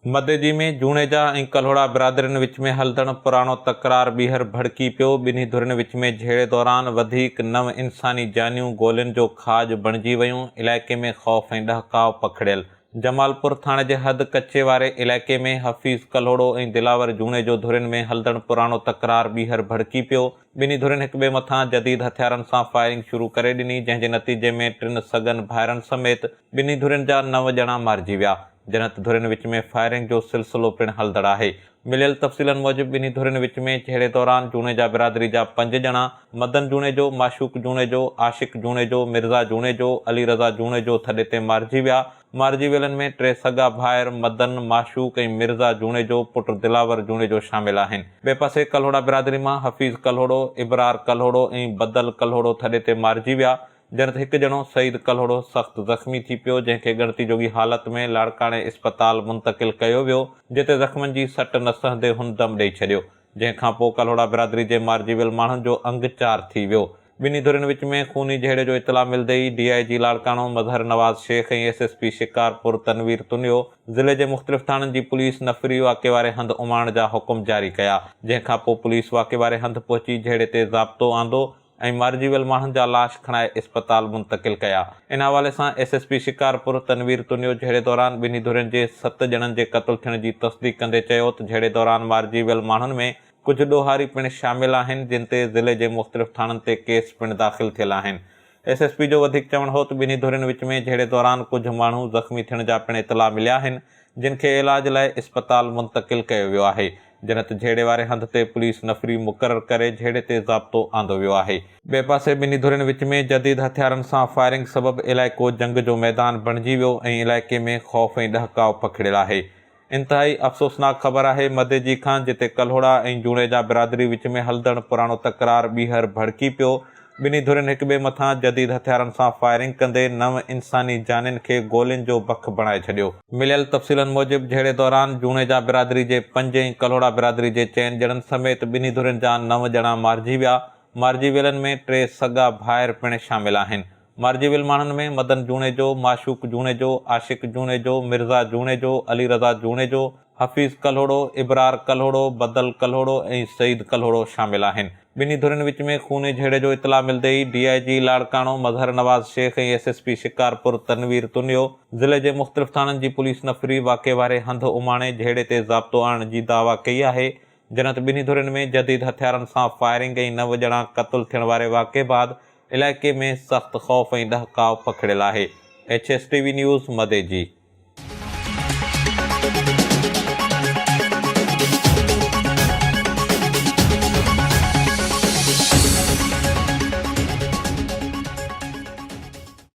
मदेजी में जूनेजा ऐं कल्होड़ा बिरादरियुनि विच में हलंदड़ पुराणो तकरार ॿीहर भड़की पियो। ॿिन्ही धुरियुनि विच में झेड़े दौरान वधीक नव इंसानी जानियूं गोलियुनि जो खाज बणिजी वयूं। इलाइक़े में ख़ौफ़ ऐं ॾहकाव पखिड़ियल। जमालपुर थाणे जे हद कच्चे वारे इलाइक़े में हफ़ीज़ कल्होड़ो ऐं दिलावर जूने जो धुरियुनि में हलंदड़ पुराणो तकरार ॿीहर भड़की पियो। ॿिन्ही धुरियुनि हिक ॿिए मथां जदीद हथियारनि सां फायरिंग शुरू करे ॾिनी, जंहिं जे नतीजे में 3 सगन भाइरनि समेत ॿिन्ही धुरियुनि जा 9 ॼणा मारिजी विया। जनत धुरियुनि विच में फायरिंग जो सिलसिलो पिणु हलंदड़ आहे। मिलियल तफ़सीलनि मूजिबि ॿिन्ही धुरियुनि विच में झेड़े दौरान जूने जा बिरादरी जा 5 ॼणा मदन जूने जो, माशूक जूने जो, आशिक जूने जो, मिर्ज़ा जूने जो, अली रज़ा जूने जो थॾे ते मारिजी विया। मारिजी वियलनि में 3 सगा भाइर मदन, माशूक ऐं मिर्ज़ा जूने जो पुटु दिलावर जूने जो शामिल आहिनि। ॿिए पासे कल्होड़ा बिरादरी मां हफ़ीज़ कल्होड़ो, इबरार कल्होड़ो ऐं बदल कल्होड़ो थॾे ते मारिजी विया। जनत हिकु ॼणो सईद कल्होड़ो सख़्त ज़ख़्मी थी पियो, जंहिंखे ॻणती जोगी हालत में लाड़काणे इस्पताल मुंतक़िल कयो वियो, जिते ज़ख़्मनि जी सट न सहंदे हुन दम ॾेई छॾियो। जंहिंखां पोइ कल्होड़ा बिरादरी जे मारिजी वियल माण्हुनि जो अंग 4 थी वियो। ॿिन्ही धुरियुनि विच में खूनी झेड़े जो इतला मिलंदे ई DIG लाड़काणो मज़हर नवाज़ शेख ऐं SSP शिकारपुर तनवीर तुनियो ज़िले जे मुख़्तलिफ़ थाणनि जी पुलिस नफ़री वाक़े वारे हंधि उमाइण जा हुकुम जारी कया। जंहिंखां पोइ पुलिस वाक़े वारे हंधि पहुची झेड़े ते ज़ाब्तो आंदो ऐं मारिजी वियल माण्हुनि जा लाश खणाए इस्पताल मुंतक़िल कया। इन हवाले सां SSP शिकारपुर तनवीर तुनियो झेड़े दौरान ॿिन्ही धुरियुनि जे 7 ॼणनि जे क़त्ल थियण जी तस्दीक़ कंदे चयो त झेड़े दौरान मारिजी वियल माण्हुनि में कुझु ॾोहारी पिणु शामिल आहिनि, जिन ते ज़िले जे मुख़्तलिफ़ थाणनि ते केस पिणु दाख़िल थियल आहिनि। SSP जो वधीक चवणु हो त ॿिन्ही धुरियुनि विच में झेड़े दौरान कुझु माण्हू ज़ख़्मी थियण जा पिणु इतला मिलिया आहिनि, जिन खे इलाज लाइ इस्पताल मुंतक़िल कयो वियो आहे। जनत झेड़े वारे हंधि ते पुलिस नफ़री मुक़ररु करे झेड़े ते ज़ाब्तो आंदो वियो आहे। ॿिए पासे ॿिन्ही धुरियुनि विच में जदीद हथियारनि सां फायरिंग सबबि इलाइक़ो जंग जो मैदान बणिजी वियो ऐं इलाइक़े में ख़ौफ़ ऐं ॾहकाव पखिड़ियल आहे। इंतिहाई अफ़सोसनाक ख़बर आहे मदेजी खां, जिते कल्होड़ा ऐं जूने जा बिरादरी विच में हलंदड़ पुराणो तकरार ॿीहर भड़की पियो। ॿिन्ही धुरियुनि हिक ॿिए मथां जदीद हथियारनि सां फायरिंग कंदे 9 इंसानी जानियुनि खे गोलियुनि जो बख बणाए छॾियो। मिलियल तफ़सीलनि मूजिबि झेड़े दौरान जूने जा बिरादरी जे 5 ऐं कल्होड़ा बिरादरी जे 4 ॼणनि समेत ॿिन्ही धुरियुनि जा 9 ॼणा मारिजी विया। मारिजी वियलनि में 3 सगा भाइर पिणु शामिल आहिनि। मारिजी वियल माण्हुनि में मदन जूने जो, माशूक जूने जो, आशिक जूने जो, मिर्ज़ा जूने जो, अली रज़ा जूने जो, हफ़ीज़ कल्होड़ो, इबरार कल्होड़ो, बदल कल्होड़ो ऐं सईद कल्होड़ो शामिल आहिनि। ॿिन्ही धुरियुनि विच में खूनी झेड़े जो इतला मिलंदे ई DIG लाड़काणो मज़हर नवाज़ शेख ऐं SSP शिकारपुर तनवीर तुनियो ज़िले जे मुख़्तलिफ़ थाणनि जी पुलिस नफ़री वाक़े वारे हंधि उमाणे झेड़े ते ज़ाब्तो आणण जी दावा कई आहे। जनत ॿिन्ही धुरियुनि में जदीद हथियारनि सां फायरिंग ऐं 9 ॼणा क़त्ल थियण वारे वाक़े बाद इलाइक़े में सख़्त ख़ौफ़ ऐं ॾहकाव पखिड़ियल आहे। HSTV news मदेजी।